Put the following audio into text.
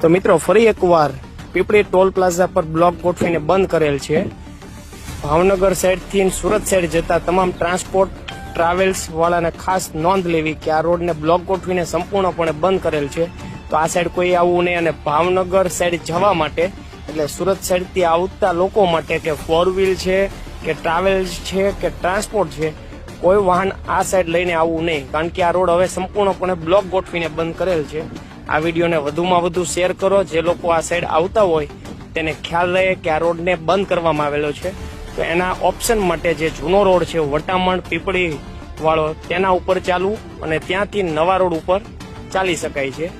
તો મિત્રો ફરી એકવાર પીપળી ટોલ પ્લાઝા પર બ્લોક ગોઠવીને બંધ કરેલ છે. ભાવનગર સાઈડથી સુરત સાઈડ જતા તમામ ટ્રાન્સપોર્ટ ટ્રાવેલ્સ વાળાને ખાસ નોંધ લેવી કે આ રોડને બ્લોક ગોઠવીને સંપૂર્ણપણે બંધ કરેલ છે. તો આ સાઈડ કોઈ આવવું નહીં અને ભાવનગર સાઈડ જવા માટે એટલે સુરત સાઈડથી આવતા લોકો માટે કે 4 વ્હીલ છે કે ટ્રાવેલ્સ છે કે ટ્રાન્સપોર્ટ છે કોઈ વાહન આ સાઈડ લઈને આવવું નહીં, કારણ કે આ રોડ હવે સંપૂર્ણપણે બ્લોક ગોઠવીને બંધ કરેલ છે. આ વિડીયોને વધુમાં વધુ શેર કરો, જે લોકો આ સાઈડ આવતા હોય તેને ખ્યાલ રહે કે આ રોડને બંધ કરવામાં આવેલો છે. તો એના ઓપ્શન માટે જે જૂનો રોડ છે વટામણ પીપળી વાળો તેના ઉપર ચાલવું અને ત્યાંથી નવા રોડ ઉપર ચાલી શકાય છે.